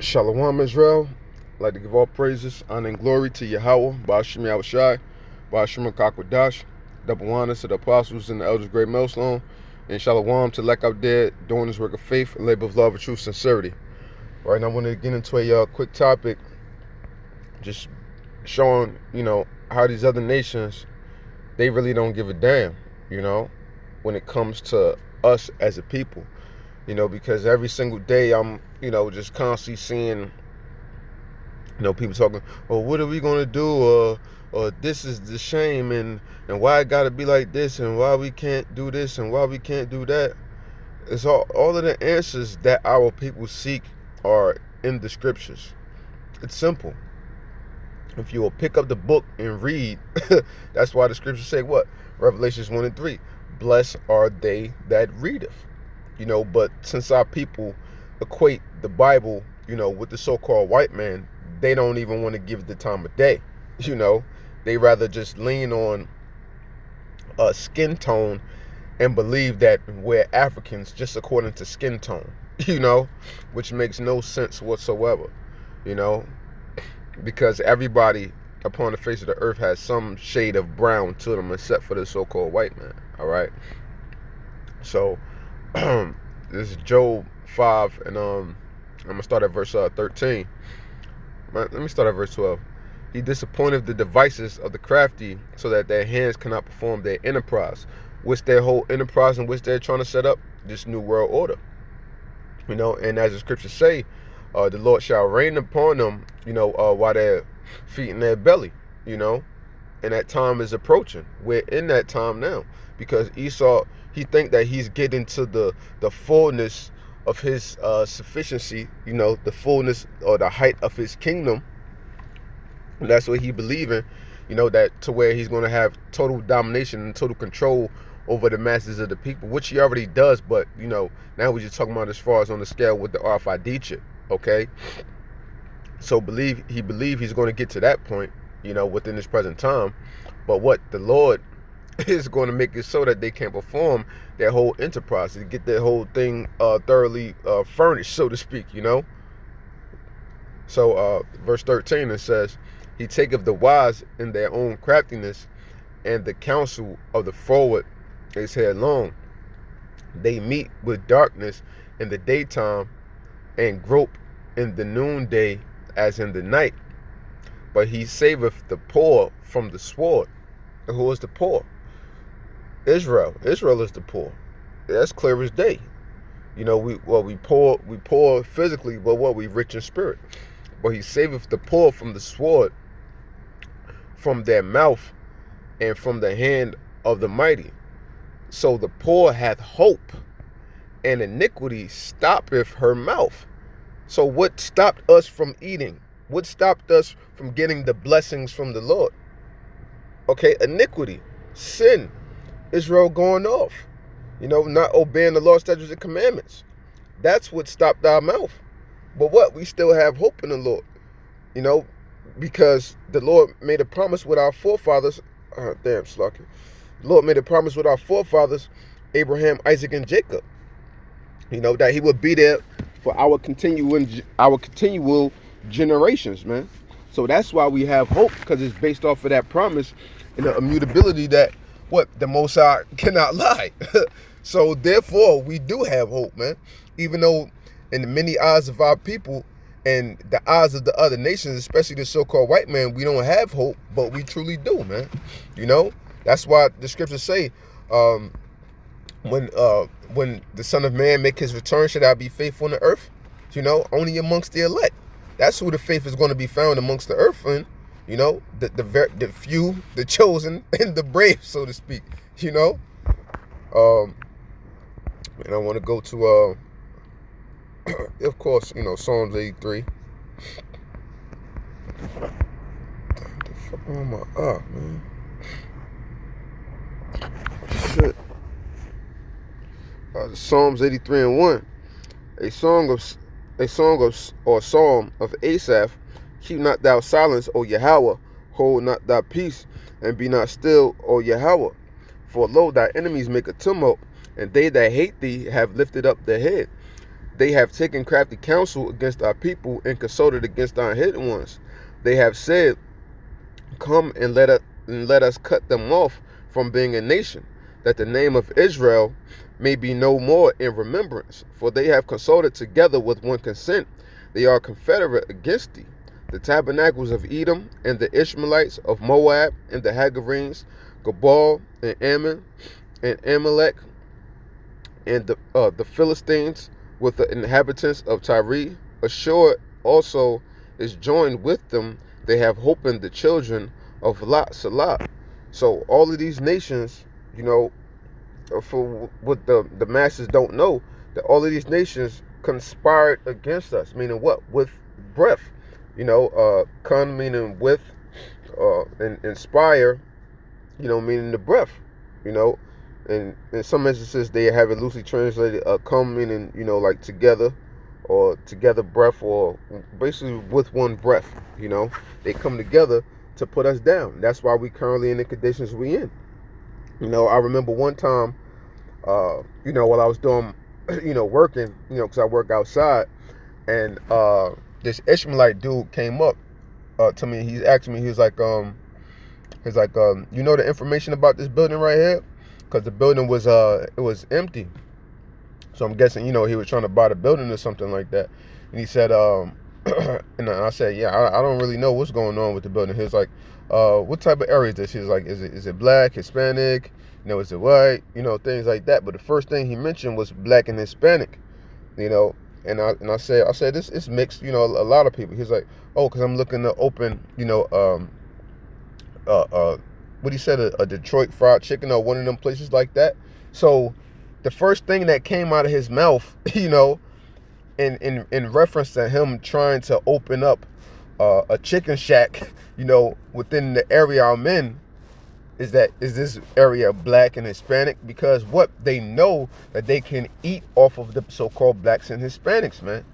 Shalom Israel. I'd like to give all praises, honor, and glory to Yahweh, Ba'ashim Yahushai, Ba'ashim Kakwadash, double honors to the apostles and the elders, great millstone, and shalom to like out there doing this work of faith, a labor of love, and true sincerity. All right, now I want to get into a quick topic, just showing, how these other nations, they really don't give a damn, when it comes to us as a people. Because every single day I'm, just constantly seeing, people talking, oh, what are we going to do? Or this is the shame, and why it got to be like this, and why we can't do this, and why we can't do that. It's all of the answers that our people seek are in the scriptures. It's simple. If you will pick up the book and read, that's why the scriptures say what? Revelations 1 and 3. Blessed are they that readeth. But since our people equate the Bible, with the so-called white man, they don't even want to give it the time of day. They rather just lean on skin tone and believe that we're Africans just according to skin tone, which makes no sense whatsoever, because everybody upon the face of the earth has some shade of brown to them except for the so-called white man. All right. So this is Job 5, and I'm gonna start at verse 13. Let me start at verse 12. He disappointed the devices of the crafty, so that their hands cannot perform their enterprise, which their whole enterprise in which they're trying to set up this new world order. And as the scriptures say, the Lord shall rain upon them, while their feet in their belly, and that time is approaching. We're in that time now, because Esau, he think that he's getting to the fullness of his sufficiency, the fullness or the height of his kingdom. And that's what he believing, that to where he's going to have total domination and total control over the masses of the people, which he already does. But now we're just talking about as far as on the scale with the RFID chip. Okay, so he believe he's going to get to that point, within this present time. But what the Lord is going to make it so that they can perform their whole enterprise, to get their whole thing thoroughly furnished, so to speak. So verse 13, it says, he taketh the wise in their own craftiness, and the counsel of the forward is headlong. They meet with darkness in the daytime, and grope in the noonday as in the night. But he saveth the poor from the sword. And who is the poor? Israel. Israel is the poor. That's clear as day. We poor physically, but we rich in spirit. But he saveth the poor from the sword, from their mouth, and from the hand of the mighty. So the poor hath hope, and iniquity stoppeth her mouth. So what stopped us from eating? What stopped us from getting the blessings from the Lord? Okay, iniquity, sin, Israel going off, not obeying the law, statutes, and commandments. That's what stopped our mouth. But we still have hope in the Lord, because the Lord made a promise with our forefathers. The Lord made a promise with our forefathers, Abraham, Isaac, and Jacob, that he would be there for our continual generations, man. So that's why we have hope, because it's based off of that promise and the immutability that the Most High cannot lie. So therefore, we do have hope, man. Even though in the many eyes of our people and the eyes of the other nations, especially the so-called white man, we don't have hope, but we truly do, man. That's why the scriptures say, when the Son of Man make his return, should I be faithful on the earth? Only amongst the elect. That's who the faith is going to be found amongst the earth, and the few, the chosen, and the brave, so to speak. And I want to go to of course, Psalms 83. The fuck am I up, man? Shit. Psalms 83 and 1. A song or psalm of Asaph. Keep not thou silence, O Yahweh. Hold not thy peace, and be not still, O Yahweh. For lo, thy enemies make a tumult, and they that hate thee have lifted up their head. They have taken crafty counsel against our people and consulted against our hidden ones. They have said, come and let us cut them off from being a nation, that the name of Israel may be no more in remembrance. For they have consulted together with one consent. They are confederate against thee. The tabernacles of Edom, and the Ishmaelites of Moab, and the Hagarenes, Gabal, and Ammon, and Amalek, and the Philistines, with the inhabitants of Tyre. Ashur also is joined with them. They have holpen the children of Lot Salah. So all of these nations, for what the masses don't know, that all of these nations conspired against us, meaning what? With breath. Con meaning with, and inspire, meaning the breath, and in some instances they have it loosely translated, come meaning, like together, or together breath, or basically with one breath, they come together to put us down. That's why we currently in the conditions we in. I remember one time, while I was doing, working, because I work outside, and this Ishmaelite dude came up to me. He's asking me, he was like, the information about this building right here? Because the building was it was empty. So I'm guessing, he was trying to buy the building or something like that. And he said, and I said, yeah, I don't really know what's going on with the building. He was like, what type of area is this? He was like, is it black, Hispanic? Is it white? Things like that. But the first thing he mentioned was black and Hispanic, And I said this is mixed, a lot of people. He's like, oh, because I'm looking to open, what he said, a Detroit fried chicken or one of them places like that. So the first thing that came out of his mouth, in reference to him trying to open up a chicken shack, within the area I'm in, is this area black and Hispanic? Because what they know that they can eat off of the so-called blacks and Hispanics, man.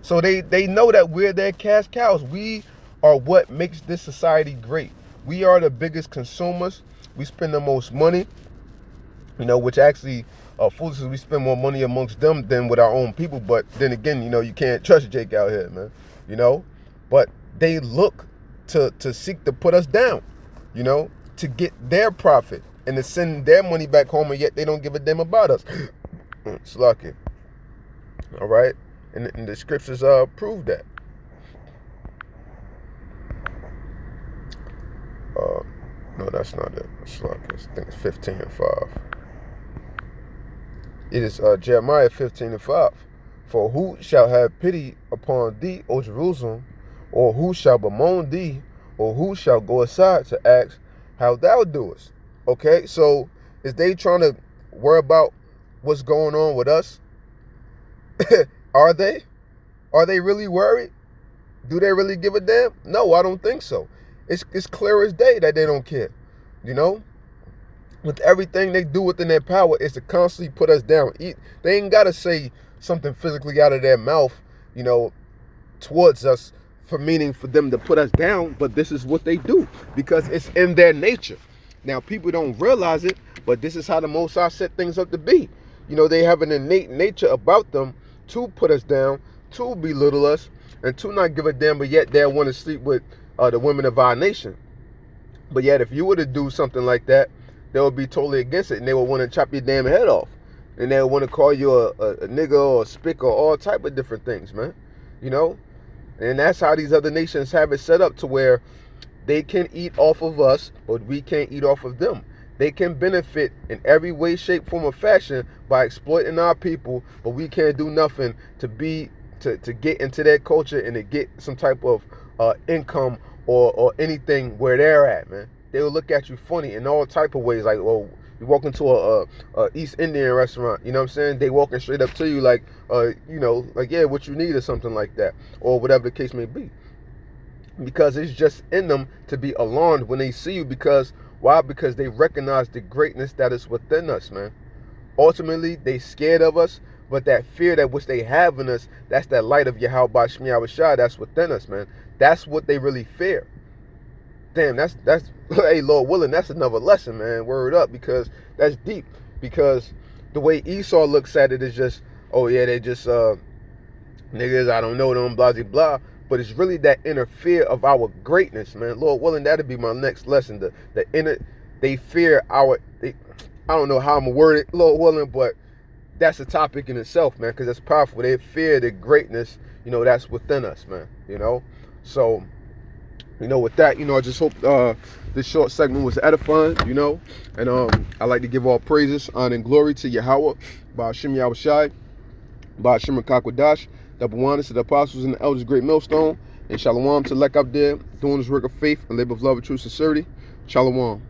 So they know that we're their cash cows. We are what makes this society great. We are the biggest consumers. We spend the most money, which actually, foolishly, we spend more money amongst them than with our own people. But then again, you can't trust Jake out here, man. But they look to seek to put us down, to get their profit and to send their money back home, and yet they don't give a damn about us. Slucky. All right? And the scriptures prove that. No, that's not it. Slucky. I think it's 15:5. It is Jeremiah 15:5. For who shall have pity upon thee, O Jerusalem? Or who shall bemoan thee? Or who shall go aside to ask how thou doest? Okay, so is they trying to worry about what's going on with us? Are they? Are they really worried? Do they really give a damn? No, I don't think so. It's clear as day that they don't care. With everything they do within their power is to constantly put us down. They ain't got to say something physically out of their mouth, towards us for them to put us down, but this is what they do because it's in their nature. Now, people don't realize it, but this is how the Most High set things up to be. They have an innate nature about them to put us down, to belittle us, and to not give a damn, but yet they want to sleep with the women of our nation. But yet, if you were to do something like that, they would be totally against it, and they would want to chop your damn head off, and they would want to call you a nigga or a spick or all type of different things, man. And that's how these other nations have it set up, to where they can eat off of us, but we can't eat off of them. They can benefit in every way, shape, form, or fashion by exploiting our people, but we can't do nothing to get into their culture and to get some type of income or anything where they're at, man. They will look at you funny in all type of ways. Like, well, you walk into a East Indian restaurant, you know what I'm saying? They walking straight up to you like, yeah, what you need or something like that, or whatever the case may be. Because it's just in them to be alarmed when they see you. Because why? Because they recognize the greatness that is within us, man. Ultimately, they scared of us, but that fear that which they have in us, that's that light of Yahweh Shemi Awashai that's within us, man. That's what they really fear. Damn, that's hey, Lord willing, that's another lesson, man. Word up, because that's deep. Because the way Esau looks at it is just, oh yeah, they just niggas, I don't know them, blah, blah, blah. But it's really that inner fear of our greatness, man. Lord willing, that'll be my next lesson. The inner, they fear I don't know how I'm gonna word it, Lord willing, but that's a topic in itself, man, because it's powerful. They fear the greatness, that's within us, man, So, with that, I just hope this short segment was edifying, and I like to give all praises, honor, and glory to Yahweh, Ba'ashim Yahushai, Ba'ashim Kakwadash, double honors to the apostles and the elders, great millstone, and shalom to Lek up there, doing this work of faith and labor of love and true sincerity. Shalom.